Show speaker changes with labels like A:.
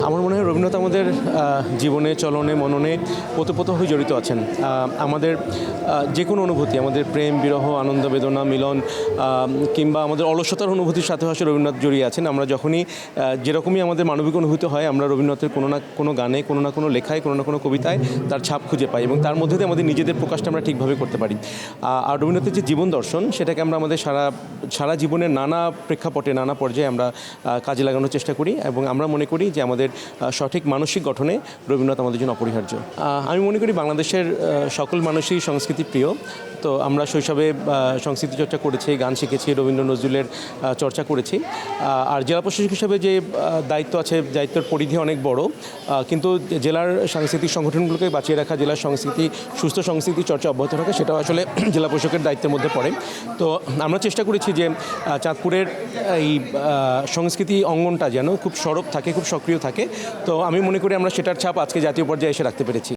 A: আমার মনে হয় রবীন্দ্রনাথ আমাদের জীবনে, চলনে, মননে ওতপ্রোত হয়ে জড়িত আছেন। আমাদের যে কোনো অনুভূতি, আমাদের প্রেম, বিরহ, আনন্দ, বেদনা, মিলন কিংবা আমাদের অলসতার অনুভূতির সাথে আসলে রবীন্দ্রনাথ জড়িয়ে আছেন। আমরা যখনই যেরকমই আমাদের মানবিক অনুভূতি হয়, আমরা রবীন্দ্রনাথের কোনো না কোনো গানে, কোনো না কোনো লেখায়, কোনো না কোনো কবিতায় তার ছাপ খুঁজে পাই এবং তার মধ্যে দিয়ে আমাদের নিজেদের প্রকাশটা আমরা ঠিকভাবে করতে পারি। আর রবীন্দ্রনাথের যে জীবন দর্শন, সেটাকে আমরা আমাদের সারা জীবনের নানা প্রেক্ষাপটে, নানা পর্যায়ে আমরা কাজে লাগানোর চেষ্টা করি এবং আমরা মনে করি যে আমাদের সঠিক মানসিক গঠনে রবীন্দ্রনাথ আমাদের জন্য অপরিহার্য। আমি মনে করি বাংলাদেশের সকল মানুষই সংস্কৃতি প্রিয়। তো আমরা শৈশবে সংস্কৃতি চর্চা করেছি, গান শিখেছি, রবীন্দ্র নজরুলের চর্চা করেছি। আর জেলা প্রশাসক হিসেবে যে দায়িত্ব আছে, দায়িত্বের পরিধি অনেক বড়, কিন্তু জেলার সাংস্কৃতিক সংগঠনগুলোকে বাঁচিয়ে রাখা, জেলার সংস্কৃতি, সুস্থ সংস্কৃতি চর্চা অব্যাহত রাখা, সেটাও আসলে জেলা প্রশাসকের দায়িত্বের মধ্যে পড়ে। তো আমরা চেষ্টা করেছি যে চাঁদপুরের এই সংস্কৃতি অঙ্গনটা যেন খুব সরব থাকে, খুব সক্রিয় থাকে। তো আমি মনে করি আমরা সেটার ছাপ আজকে জাতীয় পর্যায়ে এসে রাখতে পেরেছি।